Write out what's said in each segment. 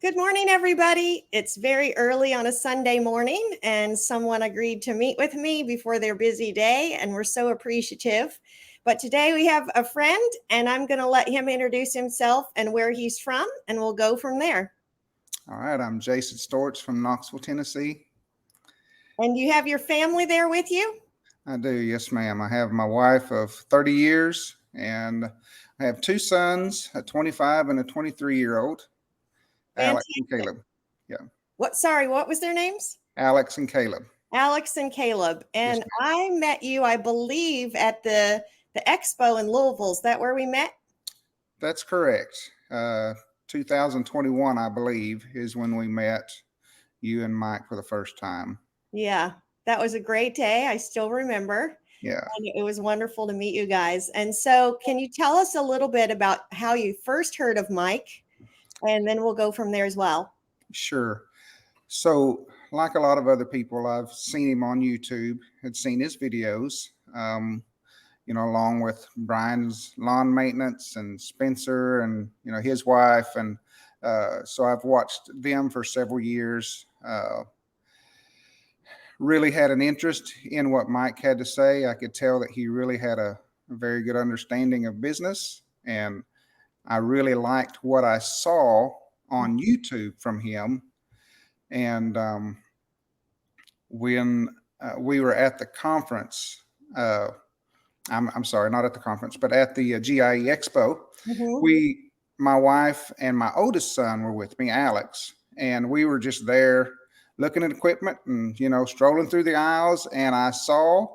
Good morning, everybody. It's very early on a Sunday morning, and someone agreed to meet with me before their busy day, and we're so appreciative. But today we have a friend, and I'm going to let him introduce himself and where he's from, and we'll go from there. All right, I'm Jason Storts from Knoxville, Tennessee. And you have your family there with you? I do, yes, ma'am. I have my wife of 30 years, and I have two sons, a 25 and a 23-year-old, Alex and Fantastic. Caleb. Yeah, What was their names? Alex and Caleb. Alex and Caleb. Yes, And ma'am. I met you, I believe, at the expo in Louisville. Is that where we met? That's correct. 2021, I believe, is when we met you and Mike for the first time. Yeah, that was a great day. I still remember. Yeah, And it was wonderful to meet you guys. And so, can you tell us a little bit about how you first heard of Mike? And then we'll go from there as well. sure. So, like a lot of other people, I've seen him on YouTube, had seen his videos. Along with Brian's lawn maintenance and Spencer and, his wife. And so I've watched them for several years. Really had an interest in what Mike had to say. I could tell that he really had a very good understanding of business. And I really liked what I saw on YouTube from him. And when we were at the conference, I'm sorry, not at the conference, but at the GIE Expo. Mm-hmm. My wife and my oldest son were with me, Alex, and we were just there looking at equipment and, strolling through the aisles. And I saw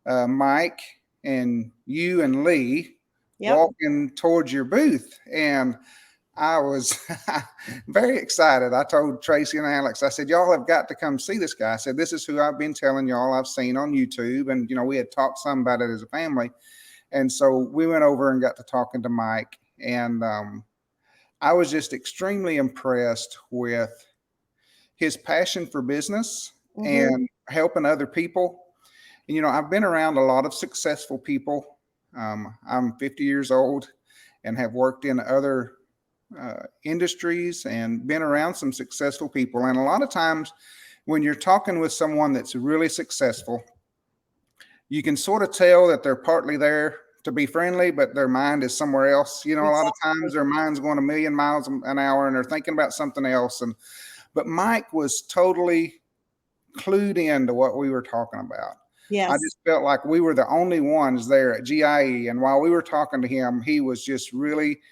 Mike and you and Lee Yep. walking towards your booth. And I was very excited. I told Tracy and Alex, I said, y'all have got to come see this guy. I said, this is who I've been telling y'all I've seen on YouTube. And, we had talked some about it as a family. And so we went over and got to talking to Mike. And I was just extremely impressed with his passion for business Mm-hmm. and helping other people. And, I've been around a lot of successful people. I'm 50 years old and have worked in other industries and been around some successful people. And a lot of times when you're talking with someone that's really successful, you can sort of tell that they're partly there to be friendly, but their mind is somewhere else. A lot of times their mind's going a million miles an hour and they're thinking about something else. But Mike was totally clued into what we were talking about. I Yes. just felt like we were the only ones there at GIE. And while we were talking to him, he was just really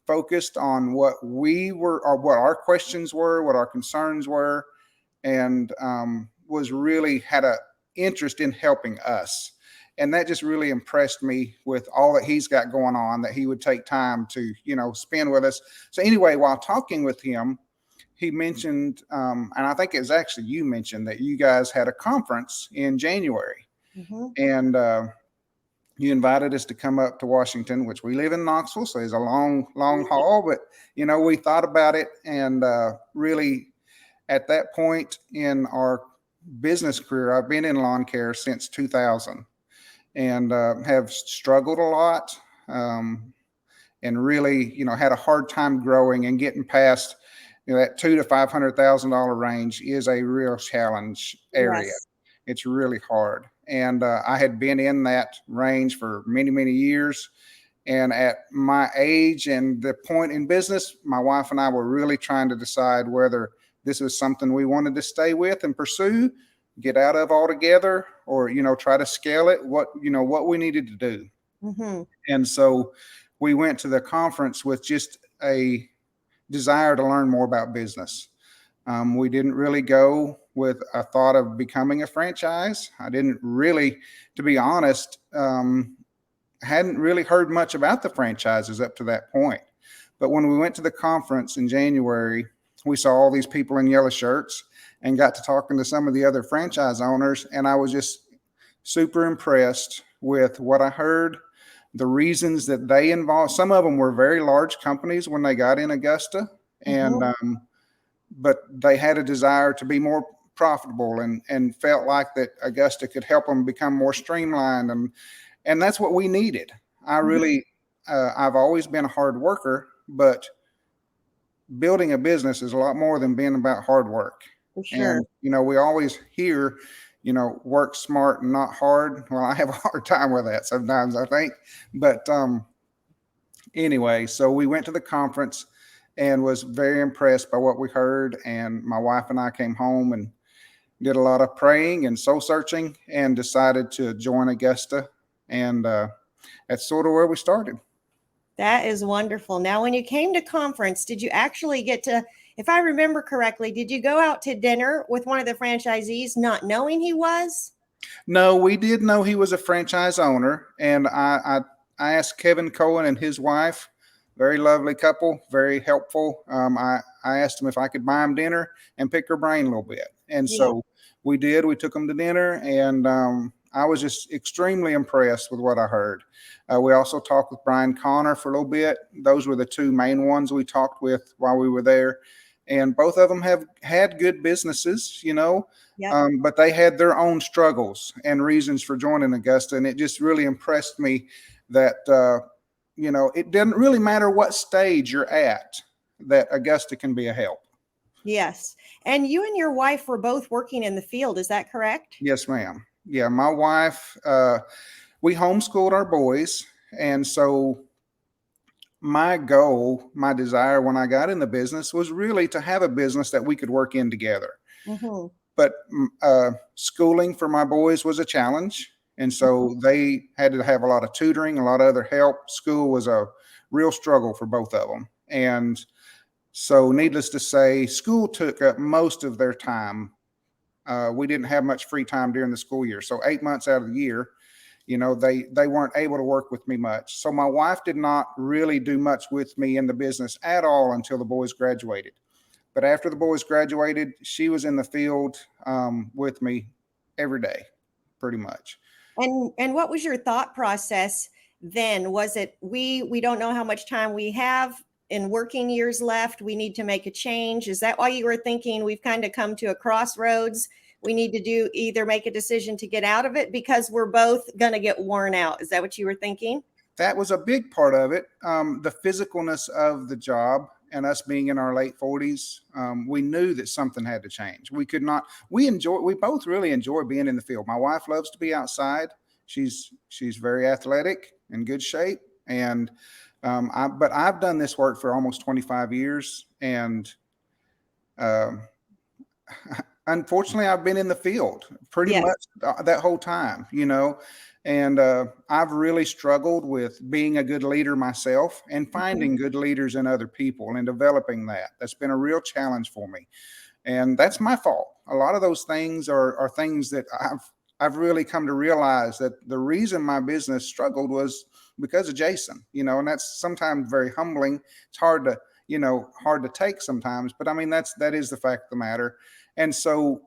focused on what we were, or what our questions were, what our concerns were, and was really had a interest in helping us. And that just really impressed me with all that he's got going on, that he would take time to, spend with us. So anyway, while talking with him, he mentioned, and I think it was actually you mentioned that you guys had a conference in January. Mm-hmm. And you invited us to come up to Washington, which we live in Knoxville, so it's a long haul. But we thought about it, and really, at that point in our business career, I've been in lawn care since 2000, and have struggled a lot, and really, had a hard time growing and getting past. That $200,000 to $500,000 range is a real challenge area. Yes. It's really hard. And I had been in that range for many, many years. And at my age and the point in business, my wife and I were really trying to decide whether this was something we wanted to stay with and pursue, get out of altogether, or, try to scale it, what we needed to do. Mm-hmm. And so we went to the conference with just a desire to learn more about business. We didn't really go with a thought of becoming a franchise. I didn't really, to be honest, hadn't really heard much about the franchises up to that point. But when we went to the conference in January, we saw all these people in yellow shirts and got to talking to some of the other franchise owners. And I was just super impressed with what I heard, the reasons that they involved. Some of them were very large companies when they got in Augusta. And Mm-hmm. but they had a desire to be more profitable, and felt like that Augusta could help them become more streamlined. And that's what we needed. I Mm-hmm. really, I've always been a hard worker, but building a business is a lot more than being about hard work. For sure. And, we always hear, work smart and not hard. Well, I have a hard time with that sometimes, I think. But anyway, so we went to the conference and was very impressed by what we heard. And my wife and I came home and did a lot of praying and soul searching and decided to join Augusta. And that's sort of where we started. That is wonderful. Now, when you came to conference, did you actually get to, if I remember correctly, did you go out to dinner with one of the franchisees not knowing he was? No, we did know he was a franchise owner, and I asked Kevin Cohen and his wife, very lovely couple, very helpful. I asked him if I could buy him dinner and pick her brain a little bit, and Yeah. so we did. We took him to dinner, and I was just extremely impressed with what I heard. We also talked with Brian Connor for a little bit. Those were the two main ones we talked with while we were there, and both of them have had good businesses, Yep. but they had their own struggles and reasons for joining Augusta. And it just really impressed me that, it doesn't really matter what stage you're at, that Augusta can be a help. Yes. And you and your wife were both working in the field. Is that correct? Yes, ma'am. Yeah, my wife, we homeschooled our boys. And so my goal, my desire when I got in the business was really to have a business that we could work in together. Mm-hmm. But schooling for my boys was a challenge. And so they had to have a lot of tutoring, a lot of other help. School was a real struggle for both of them. And so, needless to say, school took up most of their time. We didn't have much free time during the school year. So 8 months out of the year, they weren't able to work with me much. So my wife did not really do much with me in the business at all until the boys graduated. But after the boys graduated, she was in the field with me every day, pretty much. And what was your thought process then? Was it we don't know how much time we have in working years left? We need to make a change. Is that why you were thinking we've kind of come to a crossroads? We need to do either make a decision to get out of it because we're both going to get worn out. Is that what you were thinking? That was a big part of it. The physicalness of the job and us being in our late 40s, we knew that something had to change. We could not, we both really enjoy being in the field. My wife loves to be outside. She's very athletic, in good shape. And, but I've done this work for almost 25 years. And, unfortunately, I've been in the field pretty Yes. much that whole time, and I've really struggled with being a good leader myself and finding good leaders in other people and developing that. That's been a real challenge for me. And that's my fault. A lot of those things are things that I've really come to realize that the reason my business struggled was because of Jason, and that's sometimes very humbling. It's hard to take sometimes, but I mean, that is the fact of the matter. And so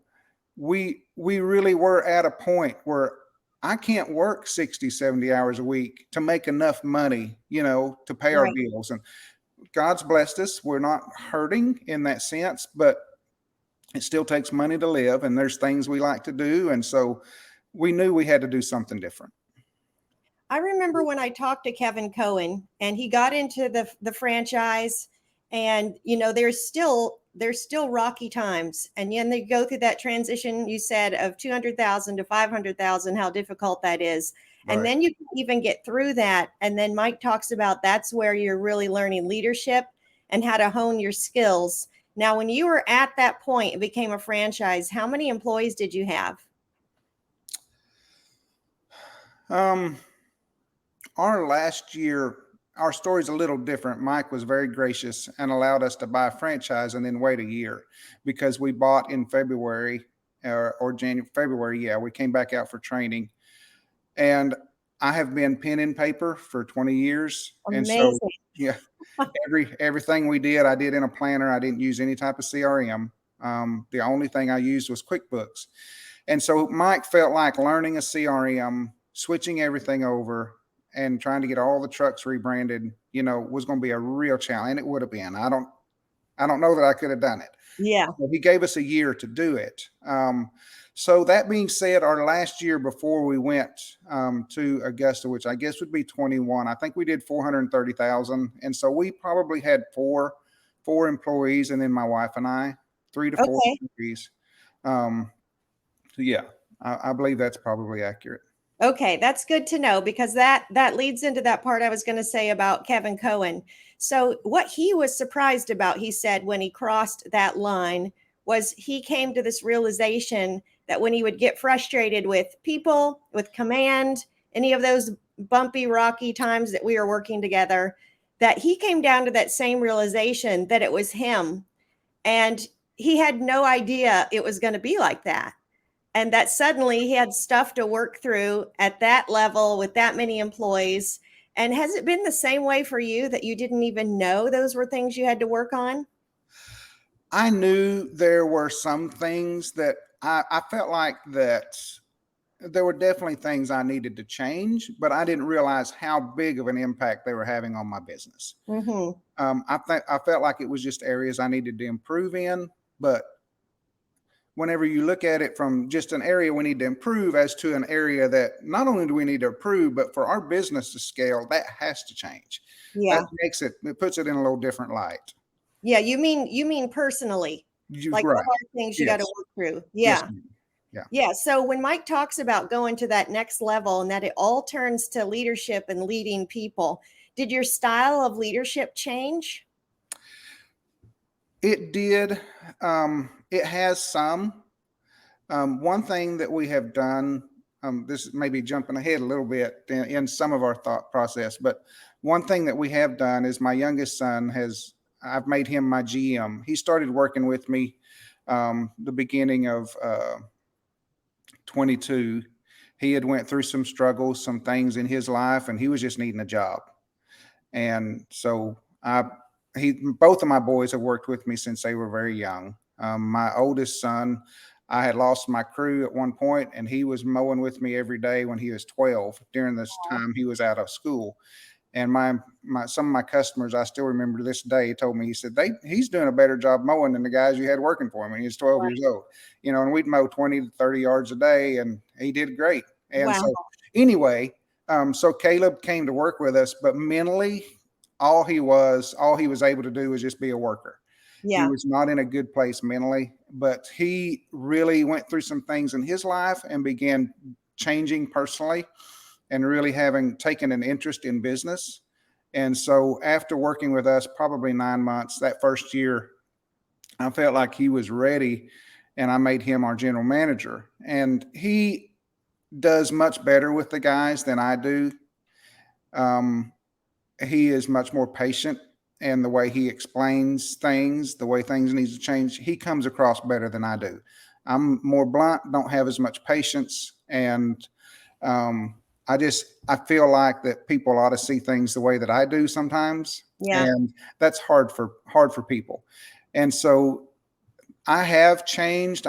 we really were at a point where I can't work 60, 70 hours a week to make enough money, to pay our Right. bills. And God's blessed us. We're not hurting in that sense, but it still takes money to live. And there's things we like to do. And so we knew we had to do something different. I remember when I talked to Kevin Cohen and he got into the franchise, and there's still rocky times, and then they go through that transition you said of 200,000 to 500,000, how difficult that is. And Right. then you can even get through that, and then Mike talks about that's where you're really learning leadership and how to hone your skills. Now, when you were at that point and became a franchise, how many employees did you have? Our last year, our story's a little different. Mike was very gracious and allowed us to buy a franchise and then wait a year because we bought in February or January, February. Yeah, we came back out for training. And I have been pen and paper for 20 years. And so, Amazing. yeah, everything we did, I did in a planner. I didn't use any type of CRM. The only thing I used was QuickBooks. And so Mike felt like learning a CRM, switching everything over, and trying to get all the trucks rebranded, was going to be a real challenge. And it would have been. I don't know that I could have done it. Yeah. So he gave us a year to do it. So that being said, our last year before we went to Augusta, which I guess would be 21, I think we did 430,000. And so we probably had 4 4 employees, and then my wife and I, 3 to 4 Okay. employees. Um, so yeah, I believe that's probably accurate. Okay, that's good to know because that leads into that part I was going to say about Kevin Cohen. So what he was surprised about, he said, when he crossed that line was he came to this realization that when he would get frustrated with people, with command, any of those bumpy, rocky times that we were working together, that he came down to that same realization that it was him. And he had no idea it was going to be like that, and that suddenly he had stuff to work through at that level with that many employees. And has it been the same way for you that you didn't even know those were things you had to work on? I knew there were some things that I felt like that there were definitely things I needed to change, but I didn't realize how big of an impact they were having on my business. Mm-hmm. I felt like it was just areas I needed to improve in, but whenever you look at it from just an area we need to improve as to an area that not only do we need to improve, but for our business to scale, that has to change. That Yeah. makes it puts it in a little different light. Yeah. You mean personally, like the Right. hard things you got to Yes. work through. Yes, Yeah. ma'am. Yeah. Yeah. So when Mike talks about going to that next level and that it all turns to leadership and leading people, did your style of leadership change? It did. It has some. One thing that we have done, this may be jumping ahead a little bit in some of our thought process, but one thing that we have done is my youngest son I've made him my GM. He started working with me the beginning of 22. He had went through some struggles, some things in his life, and he was just needing a job. And so both of my boys have worked with me since they were very young. My oldest son, I had lost my crew at one point, and he was mowing with me every day when he was 12 during this time he was out of school. And my some of my customers, I still remember to this day, told me, he said, he's doing a better job mowing than the guys you had working for him when he was 12 years old. And we'd mow 20 to 30 yards a day, and he did great. And Wow. so anyway, so Caleb came to work with us, but mentally, all he was able to do was just be a worker. He Yeah. was not in a good place mentally, but he really went through some things in his life and began changing personally and really having taken an interest in business. And so after working with us probably 9 months, that first year, I felt like he was ready, and I made him our general manager. And he does much better with the guys than I do. Um, he is much more patient, and the way he explains things, the way things need to change, he comes across better than I do. I'm more blunt, don't have as much patience, and um, I feel like that people ought to see things the way that I do sometimes, Yeah. and that's hard for people. And so I have changed.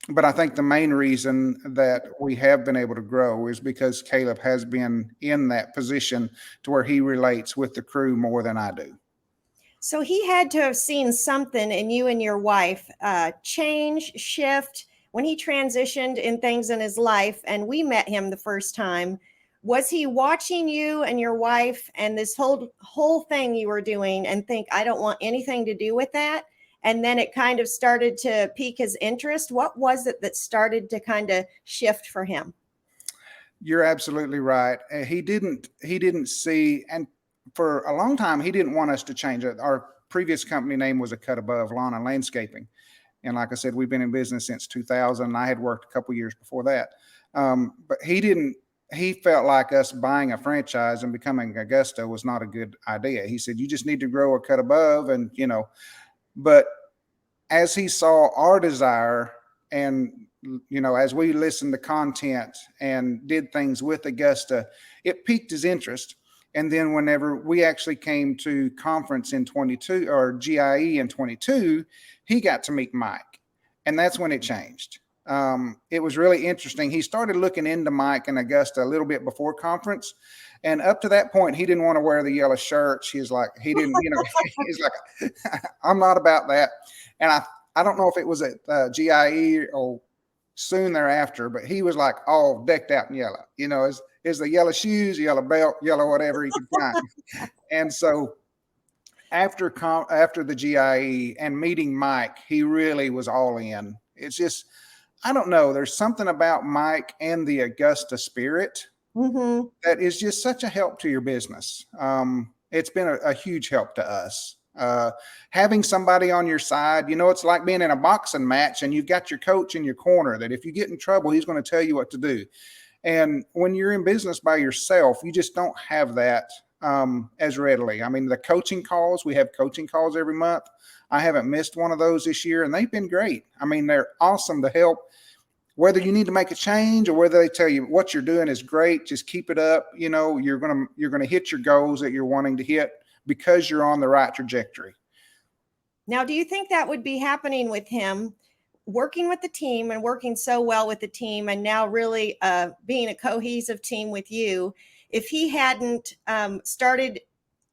But I think the main reason that we have been able to grow is because Caleb has been in that position to where he relates with the crew more than I do. So he had to have seen something in you and your wife change, shift when he transitioned in things in his life. And we met him the first time. Was he watching you and your wife and this whole thing you were doing and think, I don't want anything to do with that? And then it kind of started to pique his interest. What was it that started to kind of shift for him? You're absolutely right. He didn't see, and for a long time he didn't want us to change it. Our previous company name was A Cut Above Lawn and Landscaping, and like I said, we've been in business since 2000. I had worked a couple years before that, but he didn't. He felt like us buying a franchise and becoming Augusta was not a good idea. He said, "You just need to grow a cut above," and But as he saw our desire, and as we listened to content and did things with Augusta, it piqued his interest. And then whenever we actually came to conference in 22 or GIE in 22, he got to meet Mike, and that's when it changed. It was really interesting. He started looking into Mike and Augusta a little bit before conference, and up to that point, he didn't want to wear the yellow shirts. He's like, he didn't, he's like, I'm not about that. And I don't know if it was at GIE or soon thereafter, but he was like all decked out in yellow, is the yellow shoes, yellow belt, yellow whatever he could find. And so After the GIE and meeting Mike, he really was all in. It's just, I don't know. There's something about Mike and the Augusta spirit Mm-hmm. that is just such a help to your business. It's been a huge help to us. Having somebody on your side, it's like being in a boxing match and you've got your coach in your corner that if you get in trouble, he's going to tell you what to do. And when you're in business by yourself, you just don't have that as readily. I mean, the coaching calls, we have coaching calls every month. I haven't missed one of those this year, and they've been great. I mean, they're awesome to help. Whether you need to make a change or whether they tell you what you're doing is great, just keep it up. You're gonna hit your goals that you're wanting to hit because you're on the right trajectory. Now, do you think that would be happening with him working with the team and working so well with the team and now really being a cohesive team with you if he hadn't started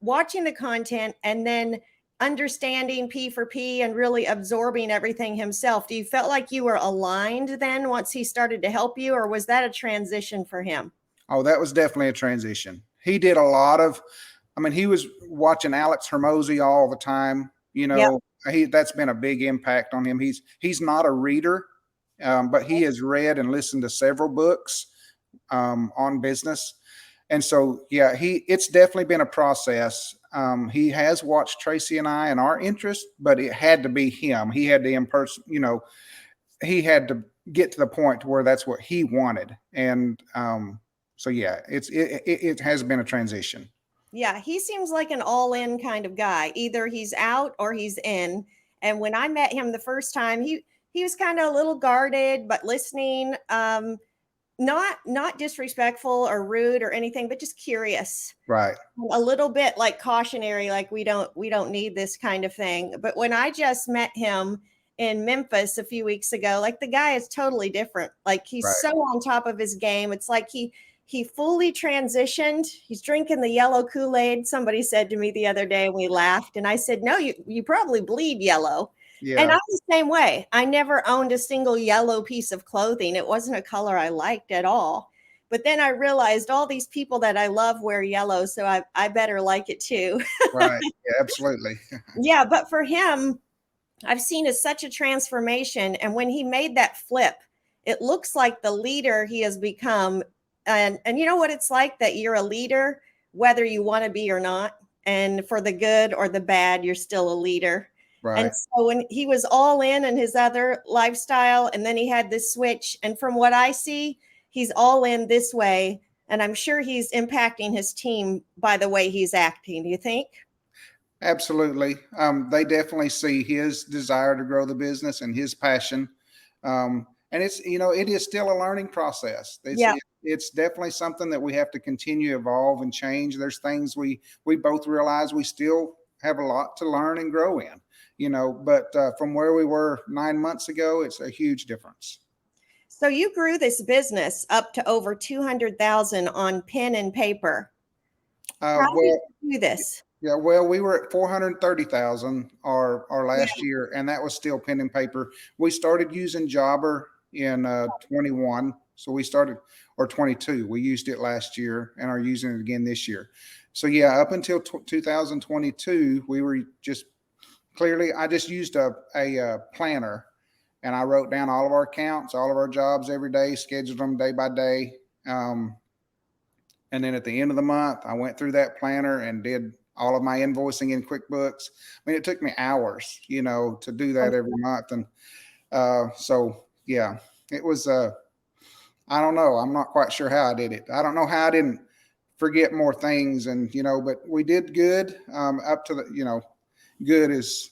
watching the content and then understanding P for P and really absorbing everything himself? Do you felt like you were aligned then once he started to help you, or was that a transition for him? Oh, that was definitely a transition. He did a lot of, I mean, he was watching Alex Hermosi all the time. Yep. That's been a big impact on him. He's not a reader, but he has read and listened to several books on business. And so, yeah, it's definitely been a process. He has watched Tracy and I and our interest, but it had to be him. He had to he had to get to the point to where that's what he wanted. And so, yeah, it has been a transition. Yeah, he seems like an all in kind of guy. Either he's out or he's in. And when I met him the first time, he was kind of a little guarded, but listening. Not disrespectful or rude or anything, but just curious. Right. A little bit like cautionary, like we don't need this kind of thing. But when I just met him in Memphis a few weeks ago, like the guy is totally different. Like he's Right. so on top of his game. It's like he fully transitioned. He's drinking the yellow Kool-Aid. Somebody said to me the other day, and we laughed. And I said, no, you probably bleed yellow. And Yeah. I'm the same way. I never owned a single yellow piece of clothing. It wasn't a color I liked at all. But then I realized all these people that I love wear yellow, so I better like it too. Right. Yeah, absolutely. Yeah, but for him, I've seen such a transformation. And when he made that flip, it looks like the leader he has become. And you know what it's like that you're a leader, whether you want to be or not. And for the good or the bad, you're still a leader. And Right. so when he was all in his other lifestyle, and then he had this switch, and from what I see, he's all in this way. And I'm sure he's impacting his team by the way he's acting. Do you think? Absolutely. They definitely see his desire to grow the business and his passion. And it is still a learning process. Yeah. It's definitely something that we have to continue to evolve and change. There's things we both realize we still have a lot to learn and grow in, but from where we were 9 months ago, it's a huge difference. So you grew this business up to over 200,000 on pen and paper. How did Well, you do this? yeah, well, we were at 430,000 our Yeah. last year, and that was still pen and paper. We started using Jobber in 21, so we started, or 22. We used it last year and are using it again this year. So yeah, up until 2022, we were just clearly. I just used a planner, and I wrote down all of our accounts, all of our jobs every day, scheduled them day by day. And then at the end of the month, I went through that planner and did all of my invoicing in QuickBooks. I mean, it took me hours, to do that every month. And so, yeah, it was, I don't know. I'm not quite sure how I did it. I don't know how I didn't forget more things. And, but we did good up to good is,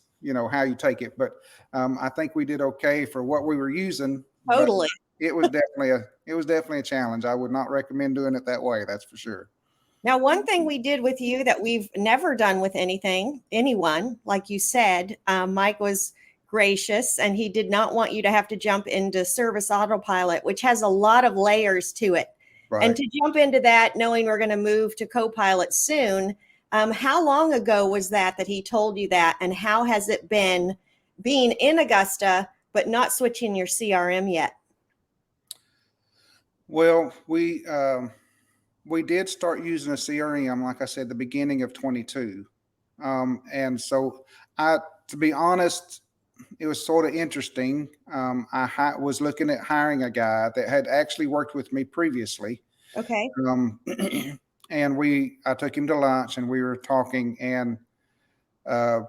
how you take it. But I think we did okay for what we were using. But Totally. it was definitely a challenge. I would not recommend doing it that way. That's for sure. Now, one thing we did with you that we've never done with anyone, like you said, Mike was gracious and he did not want you to have to jump into service autopilot, which has a lot of layers to it. And Right. to jump into that, knowing we're going to move to Copilot soon, how long ago was that he told you that? And how has it been being in Augusta, but not switching your CRM yet? Well, we did start using a CRM, like I said, the beginning of 22. And so to be honest, it was sort of interesting. Was looking at hiring a guy that had actually worked with me previously. Okay. Um, and I took him to lunch and we were talking, and uh,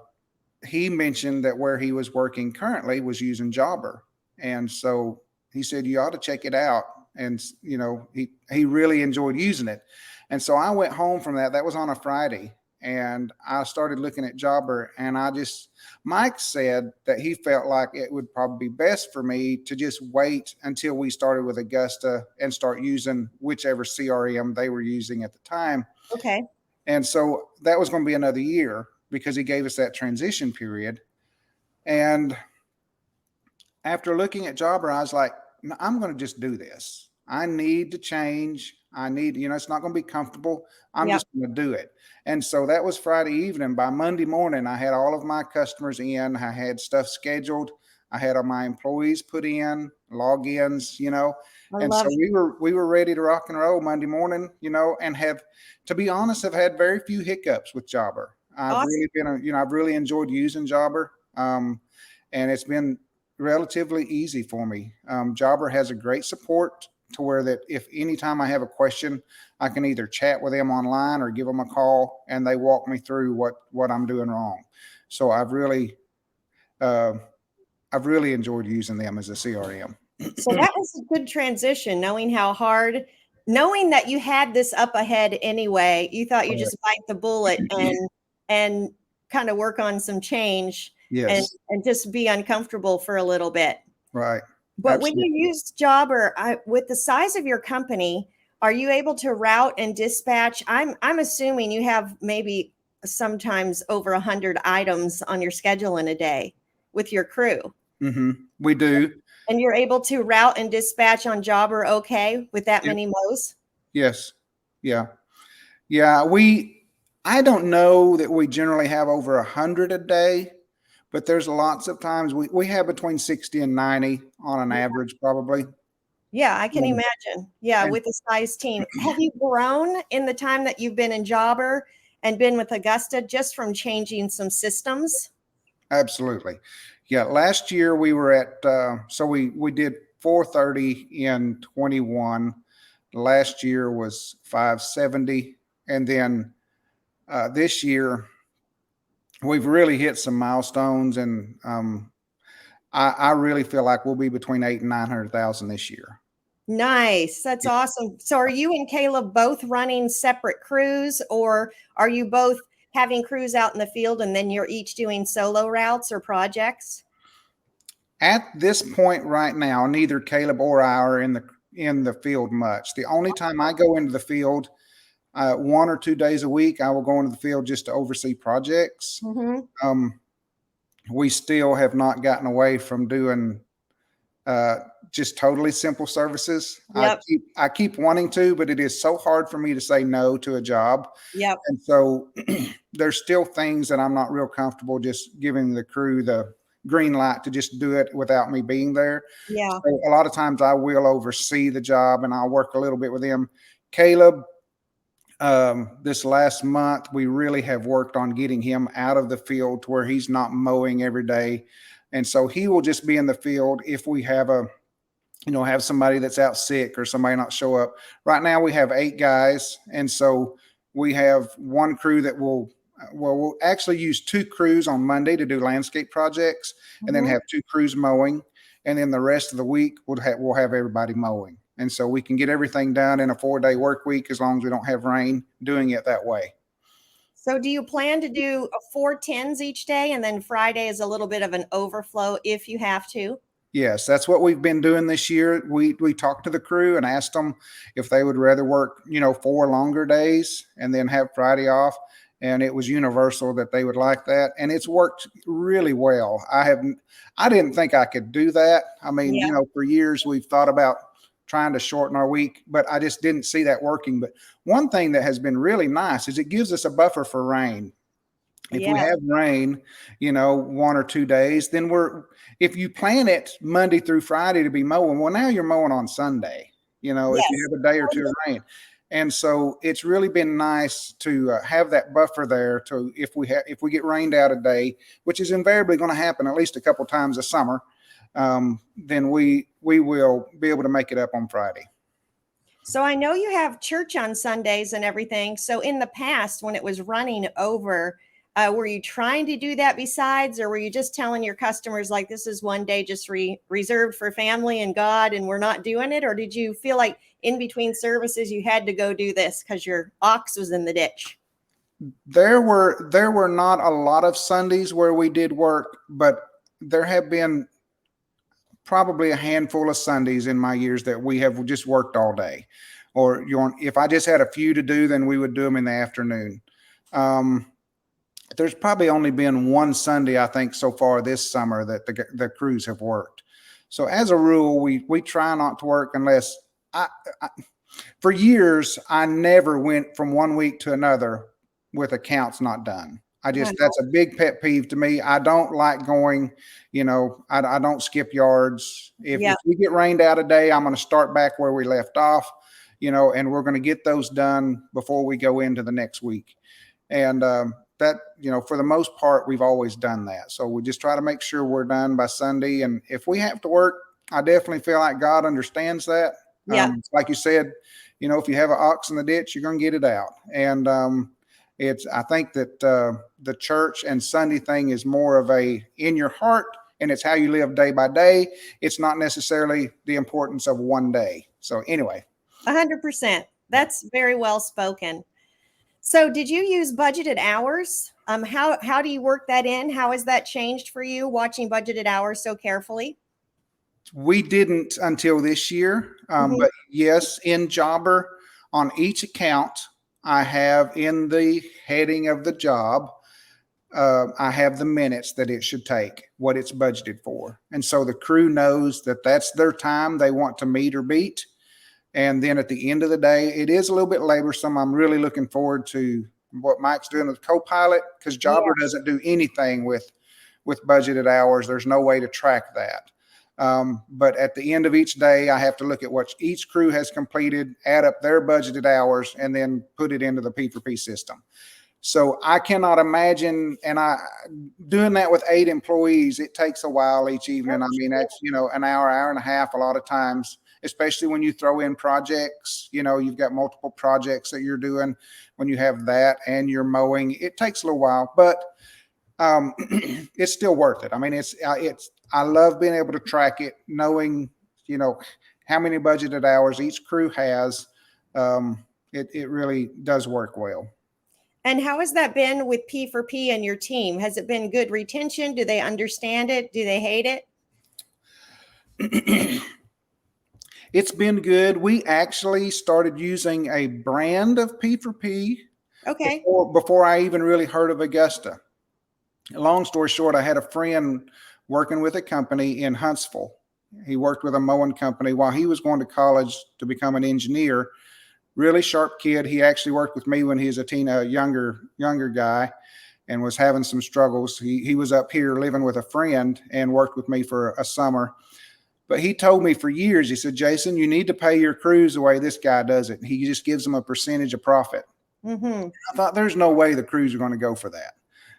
he mentioned that where he was working currently was using Jobber. And so he said, you ought to check it out. And, he really enjoyed using it. And so I went home from that. That was on a Friday. And I started looking at Jobber, and Mike said that he felt like it would probably be best for me to just wait until we started with Augusta and start using whichever CRM they were using at the time. Okay. And so that was going to be another year because he gave us that transition period. And after looking at Jobber, I was like, no, I'm going to just do this. I need to change. It's not going to be comfortable. I'm Yep. just going to do it. And so that was Friday evening. By Monday morning, I had all of my customers in. I had stuff scheduled. I had all my employees put in, logins, I and so love it. we were ready to rock and roll Monday morning, and to be honest, have had very few hiccups with Jobber. Awesome. I've really enjoyed using Jobber, and it's been relatively easy for me. Jobber has a great support to where that if anytime I have a question, I can either chat with them online or give them a call, and they walk me through what I'm doing wrong. So uh, I've really enjoyed using them as a CRM. So that was a good transition, knowing that you had this up ahead anyway. You thought you just bite the bullet and kind of work on some change and Yes. and just be uncomfortable for a little bit. Right. But when Absolutely. you use Jobber, with the size of your company, are you able to route and dispatch? I'm assuming you have maybe sometimes over 100 items on your schedule in a day with your crew. Mm-hmm. We do. And you're able to route and dispatch on Jobber okay with that Yep. many mows? Yes. Yeah. Yeah. I don't know that we generally have over 100 a day, but there's lots of times we have between 60 and 90 on an average, probably. Yeah, I can Um, imagine. Yeah, and with a size team. Have you grown in the time that you've been in Jobber and been with Augusta just from changing some systems? Absolutely. Yeah. Last year we were at, so we did 430 in 21. Last year was 570. And then this year we've really hit some milestones, and I really feel like we'll be between 8 and 900,000 this year. Nice. That's Yeah. awesome. So are you and Caleb both running separate crews, or are you both having crews out in the field and then you're each doing solo routes or projects? At this point right now, neither Caleb or I are in the field much. The only time I go into the field, 1 or 2 days a week, I will go into the field just to oversee projects. Mm-hmm. Um, we still have not gotten away from doing uh, just totally simple services. Yep. I keep wanting to, but it is so hard for me to say no to a job. Yep. And so there's still things that I'm not real comfortable just giving the crew the green light to just do it without me being there. Yeah. So a lot of times I will oversee the job and I'll work a little bit with them. Caleb, this last month, we really have worked on getting him out of the field to where he's not mowing every day. And so he will just be in the field if we have have somebody that's out sick or somebody not show up. Right now we have 8 guys. And so we have one crew that we'll actually use 2 crews on Monday to do landscape projects, and then Mm-hmm. have 2 crews mowing. And then the rest of the week we'll have everybody mowing. And so we can get everything done in a 4-day work week as long as we don't have rain, doing it that way. So do you plan to do 4 10s each day, and then Friday is a little bit of an overflow if you have to? Yes, that's what we've been doing this year. We talked to the crew and asked them if they would rather work, 4 longer days and then have Friday off. And it was universal that they would like that. And it's worked really well. I didn't think I could do that. I mean, Yeah. for years we've thought about trying to shorten our week, but I just didn't see that working. But one thing that has been really nice is it gives us a buffer for rain. If we Yeah. have rain, 1 or 2 days, then if you plan it Monday through Friday to be mowing, well, now you're mowing on Sunday, if you Yes. have a day or two of rain. And so it's really been nice to have that buffer there to if we get rained out a day, which is invariably going to happen at least a couple times a summer, then we will be able to make it up on Friday. So I know you have church on Sundays and everything. So in the past, when it was running over, were you trying to do that besides, or were you just telling your customers like this is one day just reserved for family and God, and we're not doing it? Or did you feel like in between services you had to go do this because your ox was in the ditch? There were not a lot of Sundays where we did work, but there have been probably a handful of Sundays in my years that we have just worked all day. Or if I just had a few to do, then we would do them in the afternoon. There's probably only been one Sunday, I think, so far this summer that the crews have worked. So as a rule, we try not to work unless for years, I never went from one week to another with accounts not done. That's a big pet peeve to me. I don't like going, I don't skip yards. If we get rained out a day, I'm going to start back where we left off, and we're going to get those done before we go into the next week. And that, for the most part, we've always done that. So we just try to make sure we're done by Sunday. And if we have to work, I definitely feel like God understands that. Like you said, if you have an ox in the ditch, you're going to get it out. And I think that the church and Sunday thing is more of a in your heart, and it's how you live day by day. It's not necessarily the importance of one day. So anyway. 100%. That's very well spoken. So did you use budgeted hours? How do you work that in? How has that changed for you watching budgeted hours so carefully? We didn't until this year. But yes, in Jobber, on each account, I have in the heading of the job, I have the minutes that it should take, what it's budgeted for. And so the crew knows that that's their time they want to meet or beat. And then at the end of the day, it is a little bit laborsome. I'm really looking forward to what Mike's doing with Copilot, because Jobber doesn't do anything with budgeted hours. There's no way to track that. But at the end of each day, I have to look at what each crew has completed, add up their budgeted hours, and then put it into the P4P system. So I cannot imagine, and doing that with 8 employees, it takes a while each evening. I mean, that's, an hour and a half a lot of times, especially when you throw in projects, you've got multiple projects that you're doing. When you have that and you're mowing, it takes a little while, but it's still worth it. I mean, I love being able to track it, knowing, how many budgeted hours each crew has. It really does work well. And how has that been with P4P and your team? Has it been good retention? Do they understand it? Do they hate it? It's been good. We actually started using a brand of P4P before I even really heard of Augusta. Long story short, I had a friend working with a company in Huntsville. He worked with a mowing company while he was going to college to become an engineer. Really sharp kid. He actually worked with me when he was a younger guy and was having some struggles. He was up here living with a friend and worked with me for a summer. But he told me for years, he said, Jason, you need to pay your crews the way this guy does it. He just gives them a percentage of profit. I thought there's no way the crews are going to go for that.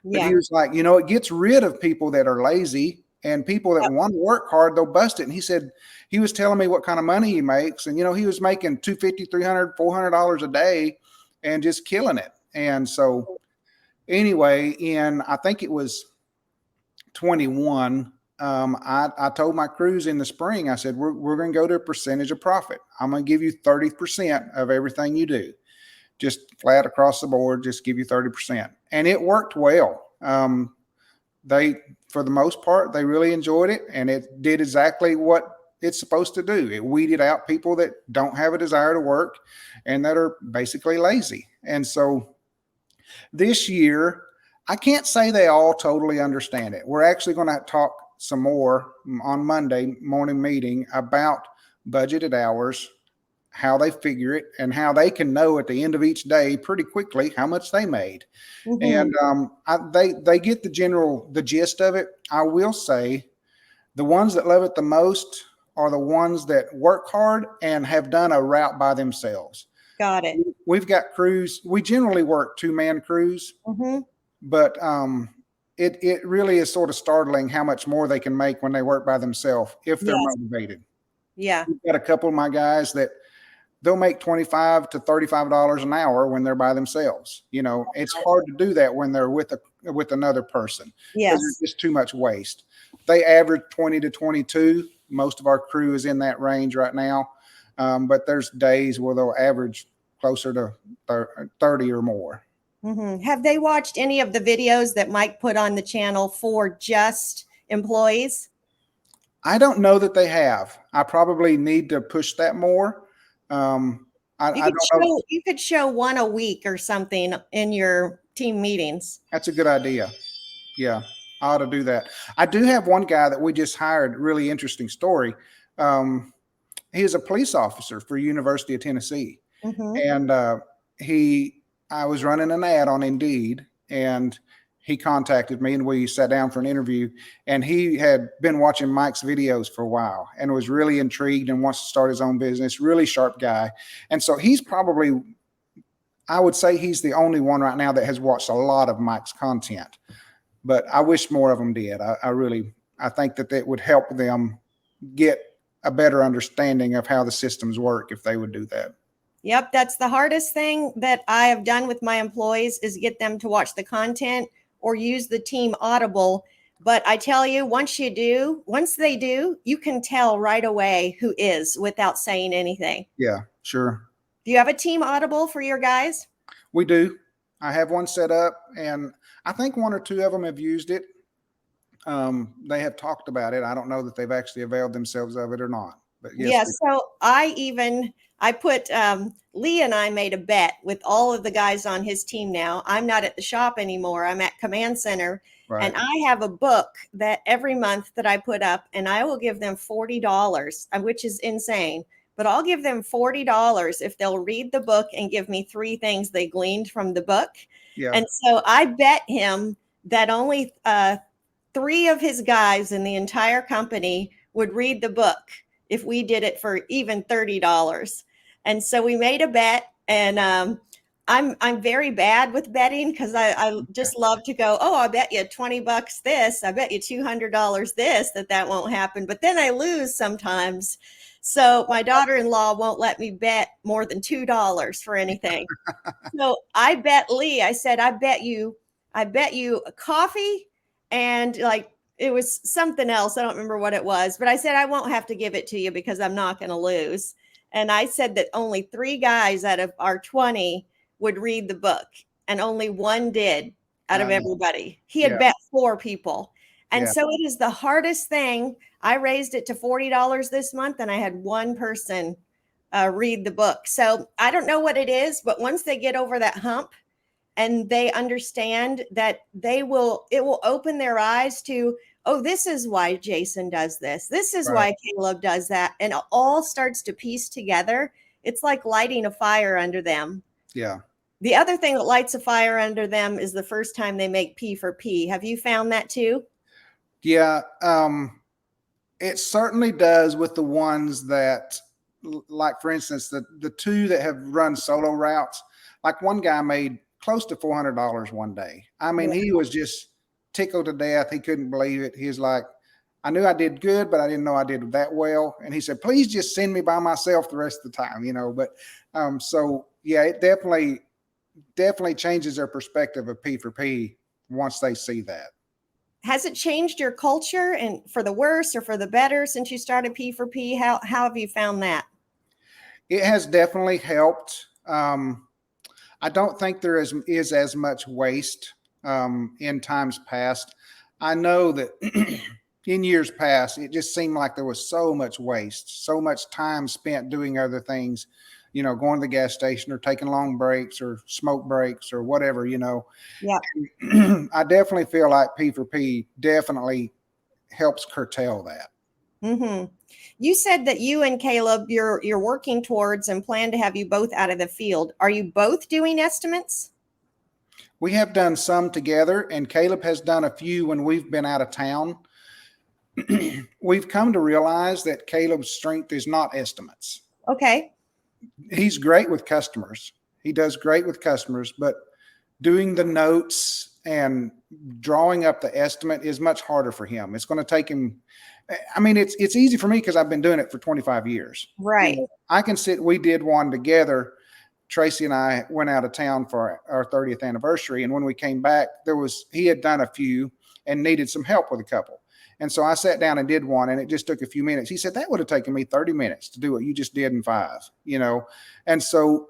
But he was like, it gets rid of people that are lazy and people that want to work hard, they'll bust it. And he said, he was telling me what kind of money he makes. And, he was making $250, $300, $400 a day and just killing it. And so anyway, I think it was 21, I told my crews in the spring, I said, we're going to go to a percentage of profit. I'm going to give you 30% of everything you do. Just flat across the board, just give you 30%. And it worked well. For the most part, they really enjoyed it, and it did exactly what it's supposed to do. It weeded out people that don't have a desire to work and that are basically lazy. And so this year, I can't say they all totally understand it. We're actually going to talk some more on Monday morning meeting about budgeted hours, how they figure it, and how they can know at the end of each day pretty quickly how much they made. And they get the gist of it. I will say the ones that love it the most are the ones that work hard and have done a route by themselves. Got it. We've got crews. We generally work 2-man crews, Mm-hmm. but it really is sort of startling how much more they can make when they work by themselves if they're Yes. motivated. Yeah. We've got a couple of my guys that they'll make $25 to $35 an hour when they're by themselves. It's hard to do that when they're with another person because Yes. there's just too much waste. They average 20 to 22. Most of our crew is in that range right now. But there's days where they'll average closer to 30 or more. Mm-hmm. Have they watched any of the videos that Mike put on the channel for just employees? I don't know that they have. I probably need to push that more. I don't know. You could show one a week or something in your team meetings. That's a good idea. Yeah, I ought to do that. I do have one guy that we just hired. Really interesting story. He is a police officer for University of Tennessee, Mm-hmm. and I was running an ad on Indeed, and he contacted me, and we sat down for an interview. And he had been watching Mike's videos for a while, and was really intrigued and wants to start his own business. Really sharp guy, and so he's probably, I would say, he's the only one right now that has watched a lot of Mike's content. But I wish more of them did. I think that would help them get a better understanding of how the systems work if they would do that. Yep, that's the hardest thing that I have done with my employees is get them to watch the content or use the team Audible. But I tell you, once they do, you can tell right away who is without saying anything. Yeah, sure. Do you have a team Audible for your guys? We do. I have one set up, and I think one or two of them have used it. They have talked about it. I don't know that they've actually availed themselves of it or not. But yes. So I put Lee and I made a bet with all of the guys on his team now. I'm not at the shop anymore. I'm at Command Center. Right. And I have a book that every month that I put up, and I will give them $40, which is insane. But I'll give them $40 if they'll read the book and give me 3 things they gleaned from the book. Yeah. And so I bet him that only 3 of his guys in the entire company would read the book if we did it for even $30. And so we made a bet, and I'm very bad with betting because I just love to go, oh, I bet you $20 this, I bet you $200 this, that won't happen. But then I lose sometimes. So my daughter-in-law won't let me bet more than $2 for anything. So I bet Lee, I said, I bet you a coffee, and like it was something else. I don't remember what it was, but I said, I won't have to give it to you because I'm not going to lose. And I said that only 3 guys out of our 20 would read the book, and only 1 did out of everybody. He had bet 4 people. And so it is the hardest thing. I raised it to $40 this month, and I had 1 person read the book. So I don't know what it is, but once they get over that hump and they understand that it will open their eyes to, oh, this is why Jason does this. This is why Caleb does that. And it all starts to piece together. It's like lighting a fire under them. Yeah. The other thing that lights a fire under them is the first time they make P for P. Have you found that too? Yeah. It certainly does with the ones that, like, for instance, the 2 that have run solo routes, like one guy made close to $400 one day. I mean, he was just tickled to death. He couldn't believe it. He was like, I knew I did good, but I didn't know I did that well. And he said, please just send me by myself the rest of the time, But so, yeah, it definitely changes their perspective of P for P once they see that. Has it changed your culture, and for the worse or for the better, since you started P for P? How have you found that? It has definitely helped. I don't think there is as much waste in times past. I know that in years past, it just seemed like there was so much waste, so much time spent doing other things, going to the gas station or taking long breaks or smoke breaks or whatever, Yeah. I definitely feel like P for P definitely helps curtail that. Mm-hmm. You said that you and Caleb, you're working towards and plan to have you both out of the field. Are you both doing estimates? We have done some together, and Caleb has done a few when we've been out of town. We've come to realize that Caleb's strength is not estimates. Okay. he's great with customers. He does great with customers, but doing the notes and drawing up the estimate is much harder for him. It's going to take him. I mean, it's easy for me because I've been doing it for 25 years. Right. I can sit. We did one together. Tracy and I went out of town for our 30th anniversary, and when we came back, he had done a few and needed some help with a couple. And so I sat down and did one, and it just took a few minutes. He said, that would have taken me 30 minutes to do what you just did in 5, And so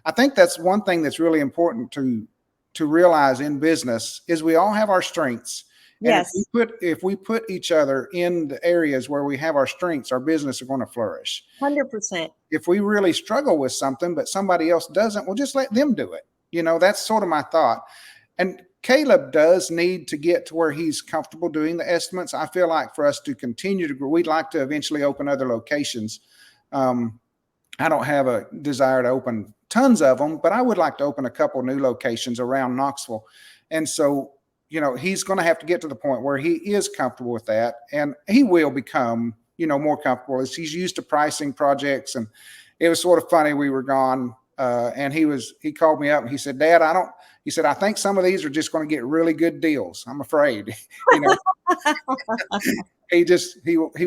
I think that's one thing that's really important to realize in business is we all have our strengths. Yes. And if we put each other in the areas where we have our strengths, our business are going to flourish. 100%. If we really struggle with something, but somebody else doesn't, we'll just let them do it. That's sort of my thought. And Caleb does need to get to where he's comfortable doing the estimates. I feel like for us to continue to grow, we'd like to eventually open other locations. I don't have a desire to open tons of them, but I would like to open a couple new locations around Knoxville. And so, he's going to have to get to the point where he is comfortable with that, and he will become, more comfortable as he's used to pricing projects. And it was sort of funny. We were gone, and he called me up and he said, Dad, I think some of these are just going to get really good deals. I'm afraid, he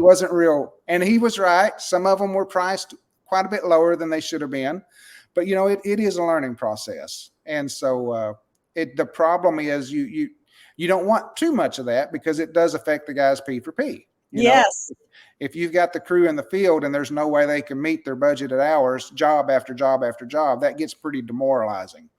wasn't real. And he was right. Some of them were priced quite a bit lower than they should have been, but it is a learning process. And so, the problem is you don't want too much of that because it does affect the guys P for P. Yes. If you've got the crew in the field and there's no way they can meet their budgeted hours, job after job after job, that gets pretty demoralizing.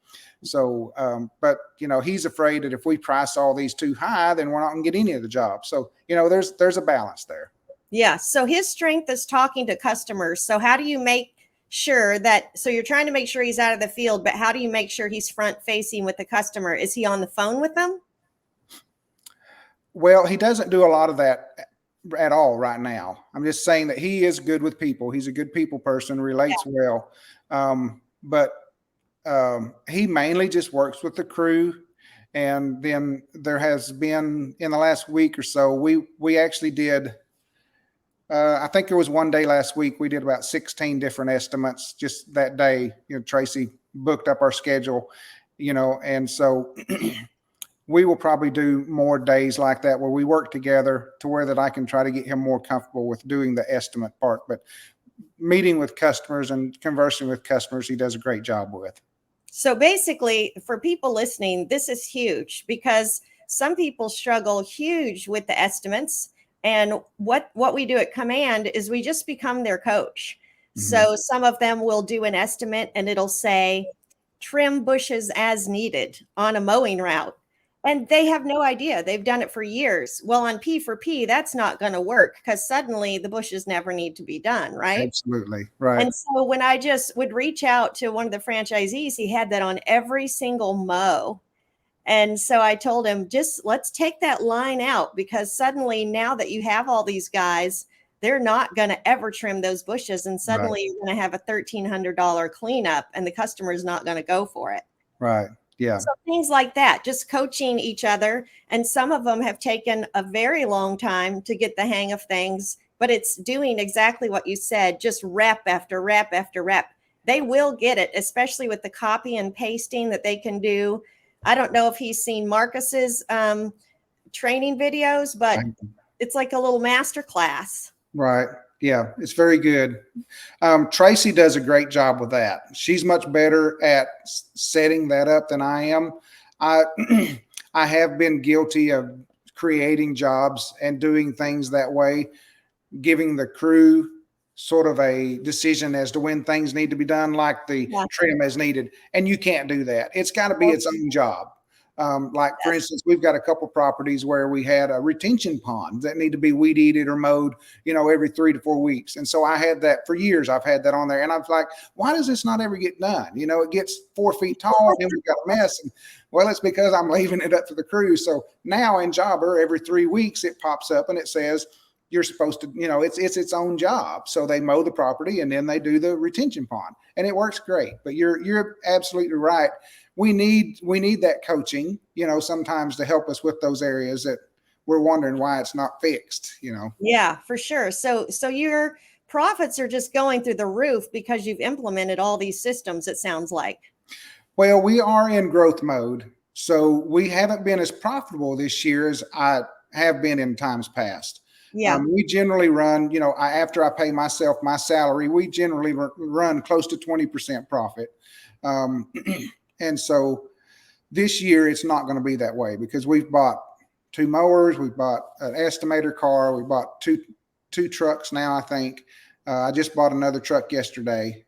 So, but he's afraid that if we price all these too high, then we're not going to get any of the jobs. So, there's a balance there. Yeah. So his strength is talking to customers. So how do you make sure so you're trying to make sure he's out of the field, but how do you make sure he's front facing with the customer? Is he on the phone with them? Well, he doesn't do a lot of that at all right now. I'm just saying that he is good with people. He's a good people person, relates well. But he mainly just works with the crew. And then there has been, in the last week or so, we actually did, I think there was one day last week, we did about 16 different estimates just that day. Tracy booked up our schedule, and so we will probably do more days like that where we work together to where that I can try to get him more comfortable with doing the estimate part. But meeting with customers and conversing with customers, he does a great job with. So basically, for people listening, this is huge because some people struggle huge with the estimates. And what we do at Command is we just become their coach. Mm-hmm. So some of them will do an estimate and it'll say, trim bushes as needed on a mowing route. And they have no idea. They've done it for years. Well, on P for P, that's not going to work because suddenly the bushes never need to be done, right? Absolutely. Right. And so when I just would reach out to one of the franchisees, he had that on every single mow. And so I told him, just let's take that line out because suddenly now that you have all these guys, they're not going to ever trim those bushes. And suddenly you're going to have a $1,300 cleanup and the customer is not going to go for it. Right. Yeah. So things like that, just coaching each other. And some of them have taken a very long time to get the hang of things, but it's doing exactly what you said, just rep after rep after rep. They will get it, especially with the copy and pasting that they can do. I don't know if he's seen Marcus's training videos, but it's like a little master class. Right. Yeah, it's very good. Tracy does a great job with that. She's much better at setting that up than I am. I have been guilty of creating jobs and doing things that way, giving the crew sort of a decision as to when things need to be done, like the trim as needed. And you can't do that. It's got to be its own job. Like, for instance, we've got a couple properties where we had a retention pond that need to be weed eated or mowed, every 3 to 4 weeks. And so I had that for years. I've had that on there. And I was like, why does this not ever get done? It gets 4 feet tall and we've got a mess. And well, it's because I'm leaving it up to the crew. So now in Jobber, every 3 weeks, it pops up and it says, you're supposed to, it's its own job. So they mow the property and then they do the retention pond and it works great. But you're absolutely right. We need that coaching, sometimes to help us with those areas that we're wondering why it's not fixed, Yeah, for sure. So you're profits are just going through the roof because you've implemented all these systems, it sounds like. Well, we are in growth mode. So we haven't been as profitable this year as I have been in times past. Yeah. We generally run, after I pay myself my salary, we generally run close to 20% profit. Um, and so this year it's not going to be that way because we've bought 2 mowers, we've bought an estimator car, we bought two trucks now, I think. I just bought another truck yesterday.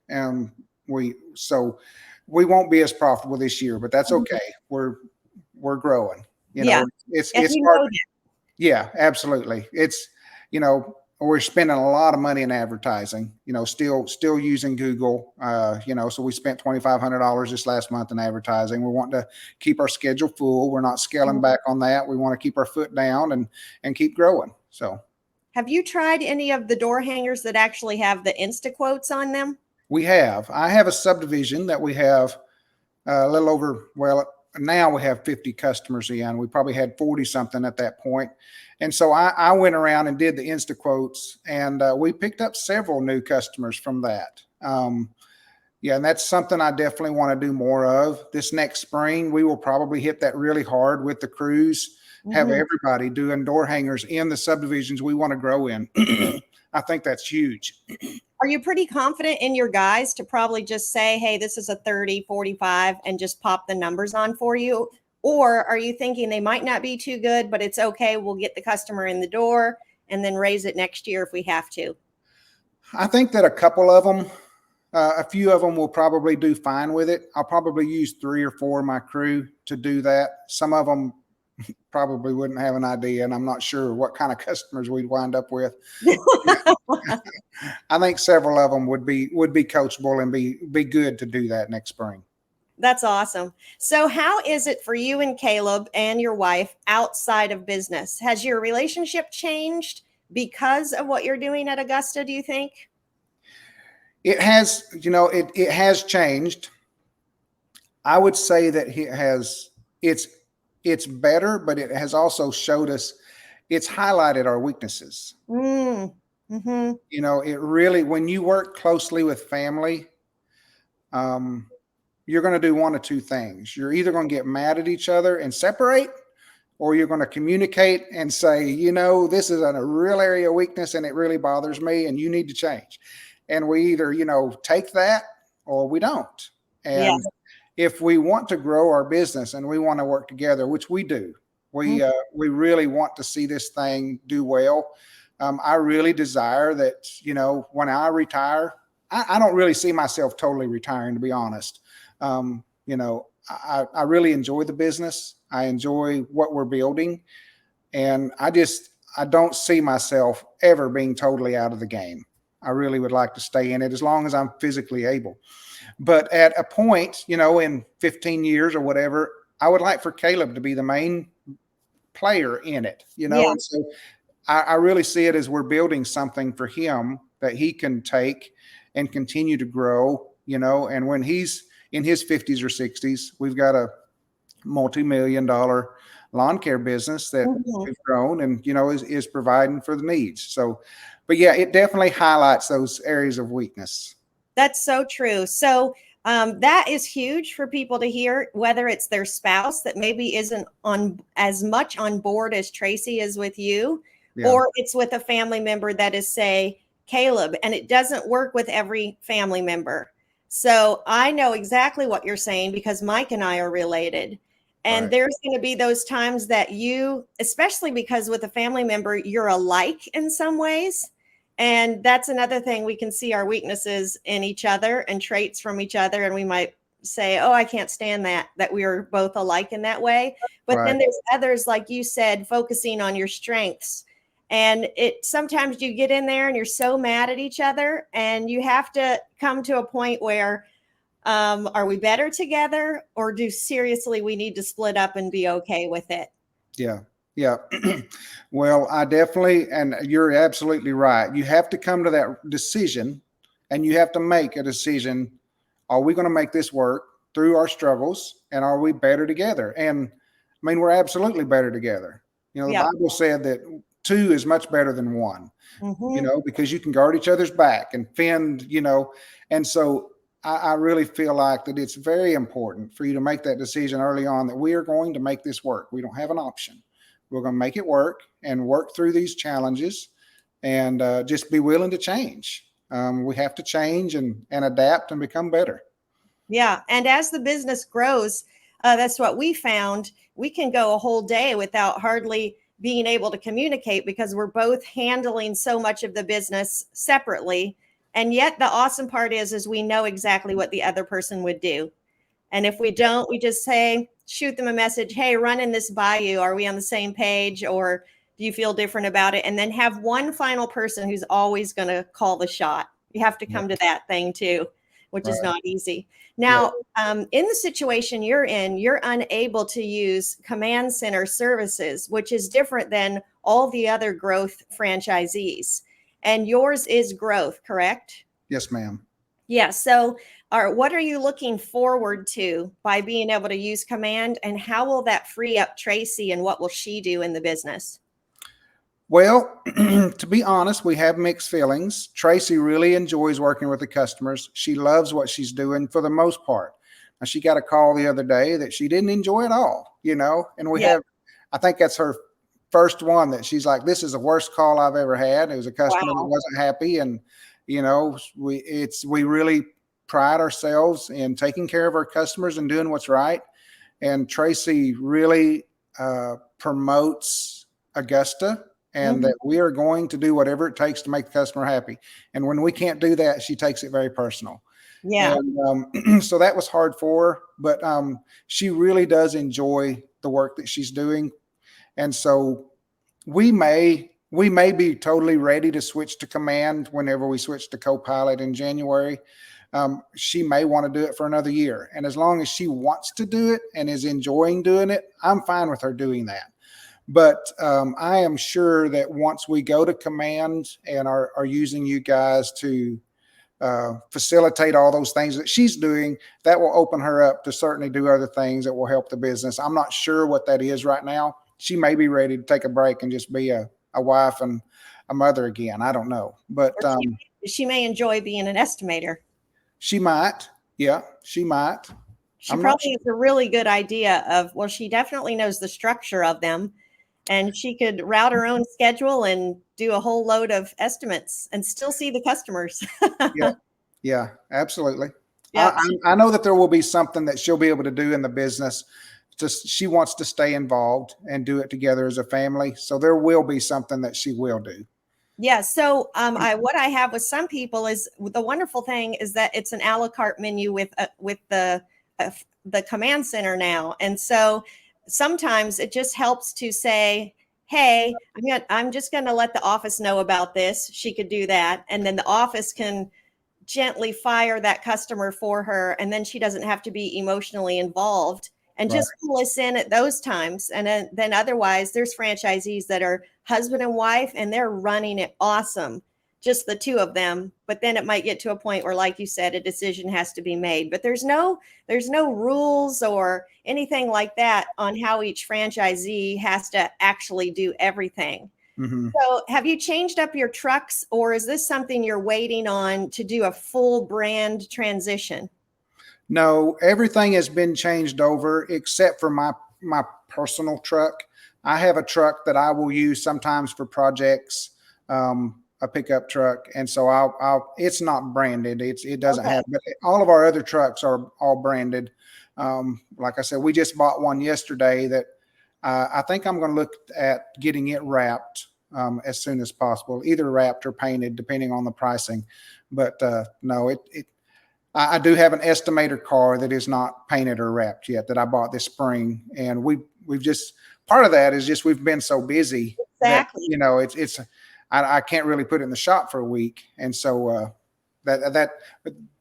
We won't be as profitable this year, but that's okay. We're growing. Yeah. It's And hard. Yeah, absolutely. We're spending a lot of money in advertising, still using Google, so we spent $2,500 this last month in advertising. We want to keep our schedule full. We're not scaling back on that. We want to keep our foot down and keep growing. So have you tried any of the door hangers that actually have the Insta quotes on them? I have a subdivision that we have a little over, well, now we have 50 customers in. We probably had 40 something at that point. And so I went around and did the Insta quotes, and we picked up several new customers from that. And that's something I definitely want to do more of. This next spring, we will probably hit that really hard with the crews, have everybody doing door hangers in the subdivisions we want to grow in. I think that's huge. Are you pretty confident in your guys to probably just say, hey, this is a 30, 45, and just pop the numbers on for you? Or are you thinking they might not be too good, but it's okay, we'll get the customer in the door and then raise it next year if we have to? I think that a couple of them, a few of them will probably do fine with it. I'll probably use 3 or 4 of my crew to do that. Some of them probably wouldn't have an idea, and I'm not sure what kind of customers we'd wind up with. I think several of them would be coachable and be good to do that next spring. That's awesome. So how is it for you and Caleb and your wife outside of business? Has your relationship changed because of what you're doing at Augusta, do you think? It has, it has changed. I would say that it's better, but it has also showed us, it's highlighted our weaknesses. Mm-hmm. It really, when you work closely with family, you're going to do one of two things. You're either going to get mad at each other and separate, or you're going to communicate and say, this is a real area of weakness and it really bothers me and you need to change. And we either, take that or we don't. And if we want to grow our business and we want to work together, which we do, we really want to see this thing do well. I really desire that, when I retire, I don't really see myself totally retiring, to be honest. I really enjoy the business. I enjoy what we're building. And I don't see myself ever being totally out of the game. I really would like to stay in it as long as I'm physically able. But at a point, in 15 years or whatever, I would like for Caleb to be the main player in it, And so I really see it as we're building something for him that he can take and continue to grow, and when he's in his 50s or 60s, we've got a multi-million-dollar lawn care business that we've grown and, is providing for the needs. So, but yeah, it definitely highlights those areas of weakness. That's so true. So that is huge for people to hear, whether it's their spouse that maybe isn't on as much on board as Tracy is with you, or it's with a family member that is, say, Caleb, and it doesn't work with every family member. So I know exactly what you're saying because Mike and I are related. And there's going to be those times that you, especially because with a family member, you're alike in some ways. And that's another thing, we can see our weaknesses in each other and traits from each other. And we might say, oh, I can't stand that we are both alike in that way. But then there's others, like you said, focusing on your strengths. And sometimes you get in there and you're so mad at each other and you have to come to a point where, are we better together, or seriously, we need to split up and be okay with it? Yeah. Yeah. Well, I definitely, and you're absolutely right. You have to come to that decision and you have to make a decision. Are we going to make this work through our struggles, and are we better together? And I mean, we're absolutely better together. The Bible said that two is much better than one, Mm-hmm. because you can guard each other's back and fend, and so I really feel like that it's very important for you to make that decision early on that we are going to make this work. We don't have an option. We're going to make it work and work through these challenges and just be willing to change. We have to change and adapt and become better. Yeah. And as the business grows, that's what we found. We can go a whole day without hardly being able to communicate because we're both handling so much of the business separately. And yet the awesome part is we know exactly what the other person would do. And if we don't, we just say, shoot them a message. Hey, running this by you. Are we on the same page or do you feel different about it? And then have one final person who's always going to call the shot. You have to come to that thing too, which is not easy. Now, in the situation you're in, you're unable to use command center services, which is different than all the other growth franchisees. And yours is growth, correct? Yes, ma'am. Yeah. So, what are you looking forward to by being able to use command, and how will that free up Tracy, and what will she do in the business? Well, to be honest, we have mixed feelings. Tracy really enjoys working with the customers. She loves what she's doing for the most part. Now, she got a call the other day that she didn't enjoy at all, and I think that's her first one that she's like, this is the worst call I've ever had. It was a customer that wasn't happy. And, we really pride ourselves in taking care of our customers and doing what's right. And Tracy really promotes Augusta and that we are going to do whatever it takes to make the customer happy. And when we can't do that, she takes it very personal. Yeah. And so that was hard for her, but she really does enjoy the work that she's doing. And so we may be totally ready to switch to command whenever we switch to Copilot in January. She may want to do it for another year. And as long as she wants to do it and is enjoying doing it, I'm fine with her doing that. But I am sure that once we go to command and are using you guys to facilitate all those things that she's doing, that will open her up to certainly do other things that will help the business. I'm not sure what that is right now. She may be ready to take a break and just be a wife and a mother again. I don't know. But she may enjoy being an estimator. She might. Yeah, she might. She probably has a really good idea of, well, she definitely knows the structure of them. And she could route her own schedule and do a whole load of estimates and still see the customers. Yeah, absolutely. Yeah. I know that there will be something that she'll be able to do in the business. Just she wants to stay involved and do it together as a family. So there will be something that she will do. Yeah. So what I have with some people is the wonderful thing is that it's an a la carte menu with the command center now. And so sometimes it just helps to say, hey, I'm just going to let the office know about this. She could do that. And then the office can gently fire that customer for her. And then she doesn't have to be emotionally involved and just pull us in at those times. And then otherwise there's franchisees that are husband and wife and they're running it awesome. Just the two of them. But then it might get to a point where, like you said, a decision has to be made. But there's no rules or anything like that on how each franchisee has to actually do everything. Mm-hmm. So have you changed up your trucks, or is this something you're waiting on to do a full brand transition? No, everything has been changed over except for my personal truck. I have a truck that I will use sometimes for projects. A pickup truck. And so it's not branded. It doesn't have, but all of our other trucks are all branded. Like I said, we just bought one yesterday that I think I'm going to look at getting it wrapped as soon as possible, either wrapped or painted, depending on the pricing. But no, I do have an estimator car that is not painted or wrapped yet that I bought this spring. And we've just, part of that is just, we've been so busy that, it's, I can't really put it in the shop for a week. And so that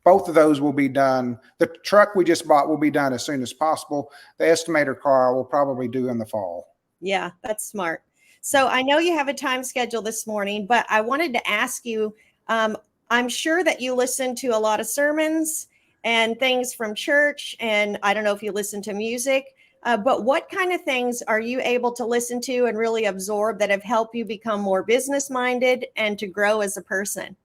both of those will be done. The truck we just bought will be done as soon as possible. The estimator car will probably do in the fall. Yeah, that's smart. So I know you have a time schedule this morning, but I wanted to ask you, I'm sure that you listen to a lot of sermons and things from church. And I don't know if you listen to music, But what kind of things are you able to listen to and really absorb that have helped you become more business minded and to grow as a person?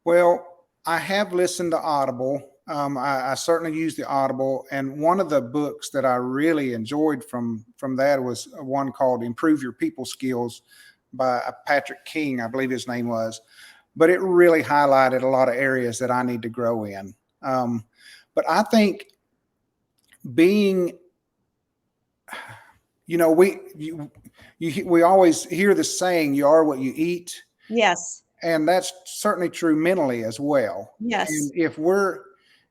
Well, I have listened to Audible. I certainly use the Audible, and one of the books that I really enjoyed from that was one called "Improve Your People Skills" by Patrick King, I believe his name was. But it really highlighted a lot of areas that I need to grow in. But I think being, we always hear the saying, "You are what you eat." Yes. And that's certainly true mentally as well. And Yes. if we're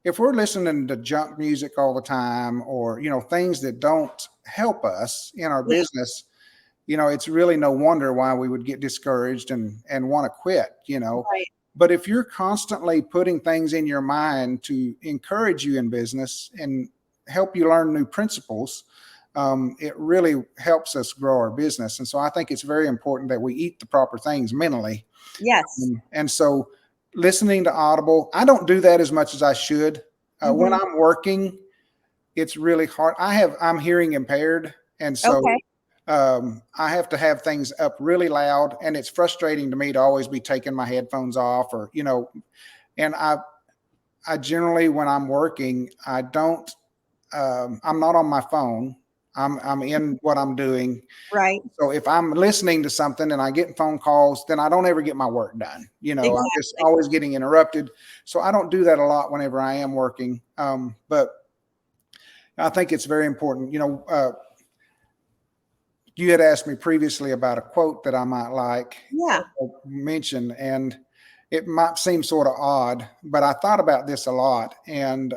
listening to junk music all the time, or things that don't help us in our Yeah. business, it's really no wonder why we would get discouraged and want to quit. Right. But if you're constantly putting things in your mind to encourage you in business and help you learn new principles, it really helps us grow our business. And so I think it's very important that we eat the proper things mentally. Yes. And so listening to Audible, I don't do that as much as I should. When Hmm. I'm working, it's really hard. I'm hearing impaired. And so Okay. I have to have things up really loud, and it's frustrating to me to always be taking my headphones off, and I generally, when I'm working, I'm not on my phone. I'm in what I'm doing. Right. So if I'm listening to something and I get phone calls, then I don't ever get my work done. I'm just Exactly. always getting interrupted. So I don't do that a lot whenever I am working. But I think it's very important. You had asked me previously about a quote that I might like Yeah. or mention, and it might seem sort of odd, but I thought about this a lot. And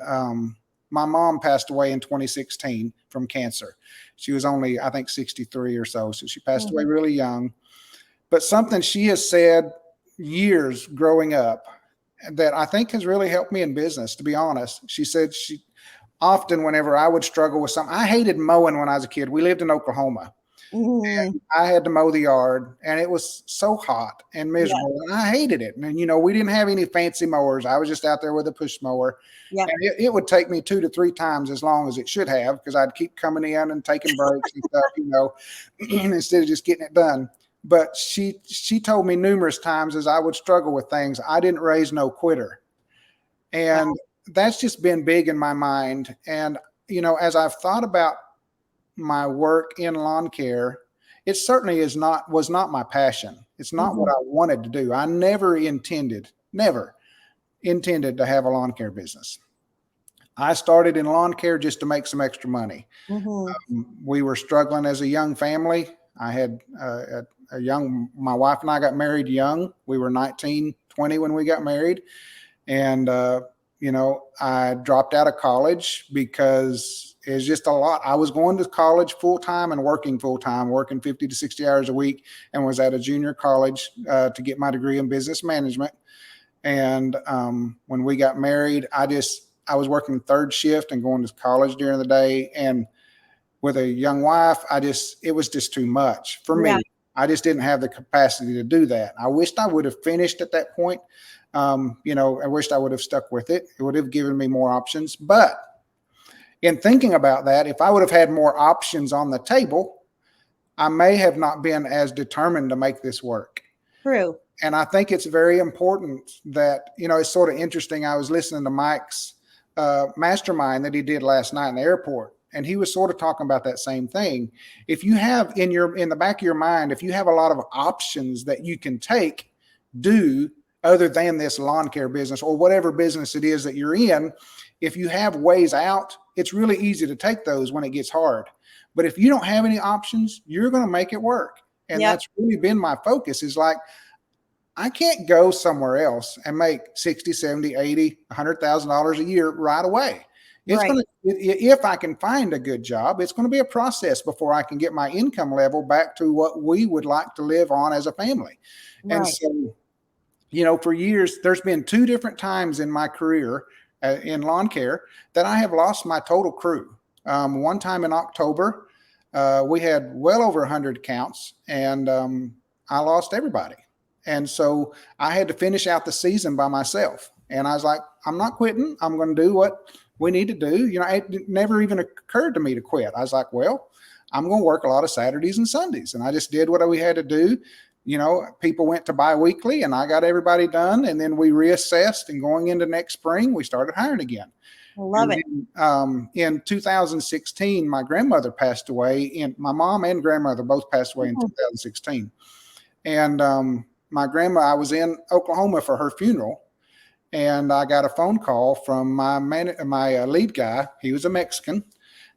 my mom passed away in 2016 from cancer. She was only, I think, 63 or so. So she passed away Hmm. really young. But something she has said years growing up that I think has really helped me in business, to be honest. She said she often, whenever I would struggle with something, I hated mowing when I was a kid. We lived in Oklahoma. Hmm. I had to mow the yard, and it was so hot and Yeah. miserable, and I hated it. And we didn't have any fancy mowers. I was just out there with a push mower, Yep. and it would take me 2 to 3 times as long as it should have, because I'd keep coming in and taking breaks and stuff, instead of just getting it done. But she told me numerous times, as I would struggle with things, I didn't raise no quitter, and that's just been big in my mind. And as I've thought about my work in lawn care, it certainly was not my passion. It's not what Hmm. I wanted to do. I never intended to have a lawn care business. I started in lawn care just to make some extra money. Hmm. We were struggling as a young family. I had my wife and I got married young. We were 19, 20 when we got married. And, I dropped out of college because it's just a lot. I was going to college full time and working full time, working 50 to 60 hours a week, and was at a junior college to get my degree in business management. And when we got married, I was working third shift and going to college during the day. And with a young wife, it was just too much for Yeah. me. I just didn't have the capacity to do that. I wished I would have finished at that point. I wished I would have stuck with it. It would have given me more options. But in thinking about that, if I would have had more options on the table, I may have not been as determined to make this work. True. And I think it's very important that, it's sort of interesting. I was listening to Mike's mastermind that he did last night in the airport, and he was sort of talking about that same thing. If you have in the back of your mind, if you have a lot of options that you can do other than this lawn care business or whatever business it is that you're in, if you have ways out, it's really easy to take those when it gets hard. But if you don't have any options, you're going to make it work. And Yep. that's really been my focus, is like, I can't go somewhere else and make 60, 70, 80, $100,000 a year right away. It's Right. going to, if I can find a good job, it's going to be a process before I can get my income level back to what we would like to live on as a family. And Right. so, for years, there's been 2 different times in my career in lawn care that I have lost my total crew. One time in October, we had well over 100 counts, and I lost everybody. And so I had to finish out the season by myself. And I was like, I'm not quitting. I'm going to do we need to do. It never even occurred to me to quit. I was like, well, I'm going to work a lot of Saturdays and Sundays. And I just did what we had to do. People went to biweekly and I got everybody done. And then we reassessed, and going into next spring, we started hiring again. I love And it. then, in 2016, my grandmother passed away, and my mom and grandmother both passed away in 2016. And my grandma, I was in Oklahoma for her funeral, and I got a phone call from my lead guy. He was a Mexican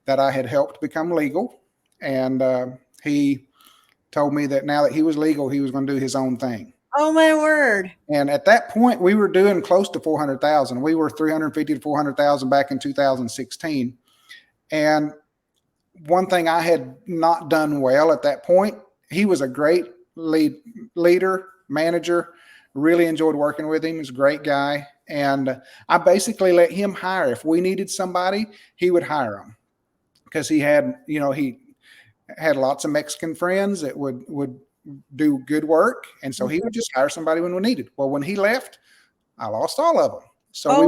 that I had helped become legal, and he told me that now that he was legal, he was going to do his own thing. Oh my word! And at that point, we were doing close to 400,000. We were 350 to 400,000 back in 2016. And one thing I had not done well at that point, he was a great leader, manager. Really enjoyed working with him. He was a great guy. And I basically let him hire. If we needed somebody, he would hire them, because he had lots of Mexican friends that would do good work. And so he would just hire somebody when we needed. Well, when he left, I lost all of them. So my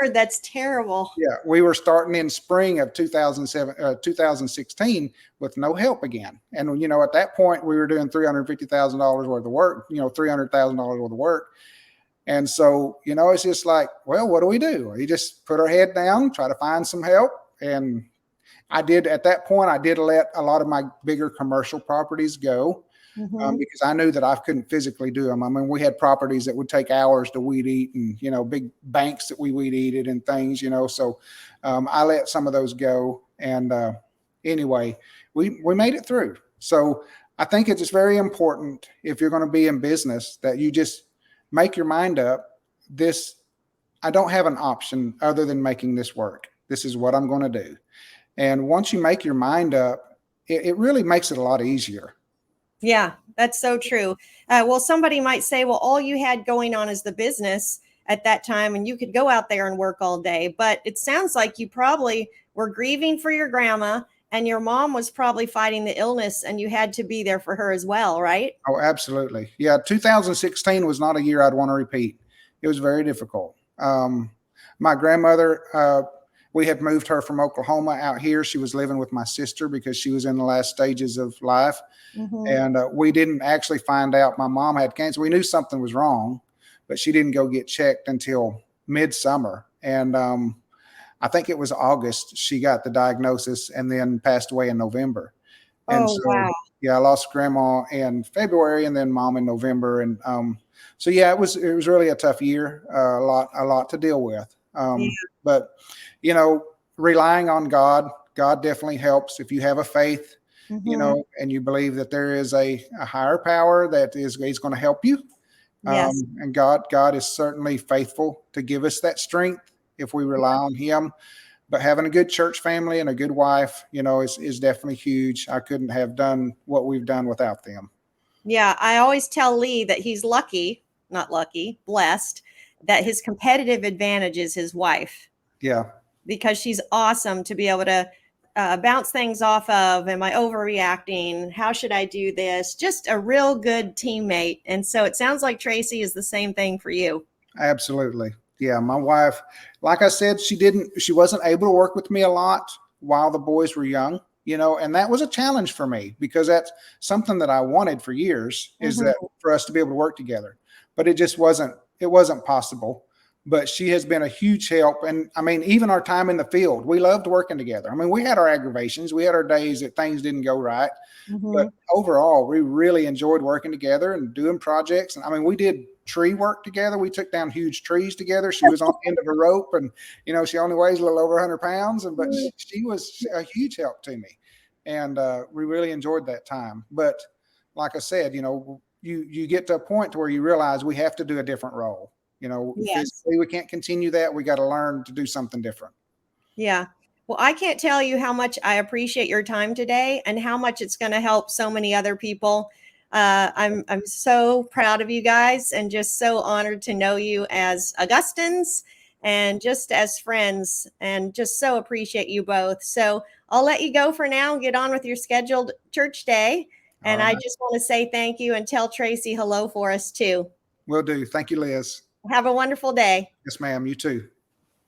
word, that's terrible. Yeah, we were starting in spring of 2016 with no help again. And, at that point we were doing $350,000 worth of work, $300,000 worth of work. And so, it's just like, well, what do we do? We just put our head down, try to find some help. And at that point, I did let a lot of my bigger commercial properties go. Because I knew that I couldn't physically do them. I mean, we had properties that would take hours to weed eat, and, big banks that we weed eated and things, so I let some of those go. And anyway, we made it through. So I think it's just very important, if you're going to be in business, that you just make your mind up. I don't have an option other than making this work. This is what I'm going to do. And once you make your mind up, it really makes it a lot easier. Yeah, that's so true. Well, somebody might say, well, all you had going on is the business at that time, and you could go out there and work all day. But it sounds like you probably were grieving for your grandma, and your mom was probably fighting the illness, and you had to be there for her as well, right? Oh, absolutely. Yeah, 2016 was not a year I'd want to repeat. It was very difficult. My grandmother, we had moved her from Oklahoma out here. She was living with my sister because she was in the last stages of life. And we didn't actually find out my mom had cancer. We knew something was wrong, but she didn't go get checked until midsummer. And I think it was August she got the diagnosis, and then passed away in November. And so, wow. Yeah, I lost grandma in February, and then mom in November. And so yeah, it was really a tough year, a lot to deal with. But relying on God definitely helps. If you have a faith, and you believe that there is a higher power that is going to help you. Yes. And God is certainly faithful to give us that strength if we rely on him. But having a good church family and a good wife, is definitely huge. I couldn't have done what we've done without them. Yeah, I always tell Lee that he's blessed, that his competitive advantage is his wife. Yeah. Because she's awesome to be able to bounce things off of. Am I overreacting? How should I do this? Just a real good teammate. And so it sounds like Tracy is the same thing for you. Absolutely. Yeah. My wife, like I said, she wasn't able to work with me a lot while the boys were young, and that was a challenge for me, because that's something that I wanted for years, is that for us to be able to work together, but it wasn't possible. But she has been a huge help. And I mean, even our time in the field, we loved working together. I mean, we had our aggravations. We had our days that things didn't go right. But overall, we really enjoyed working together and doing projects. And I mean, we did tree work together. We took down huge trees together. She was on the end of a rope, and, she only weighs a little over 100 pounds. But she was a huge help to me. And we really enjoyed that time. But like I said, you get to a point to where you realize we have to do a different role. Physically, we can't continue that. We got to learn to do something different. Yeah. Well, I can't tell you how much I appreciate your time today, and how much it's going to help so many other people. I'm so proud of you guys, and just so honored to know you as Augustans and just as friends, and just so appreciate you both. So I'll let you go for now and get on with your scheduled church day. And I just want to say thank you, and tell Tracy hello for us too. Will do. Thank you, Liz. Have a wonderful day. Yes, ma'am. You too.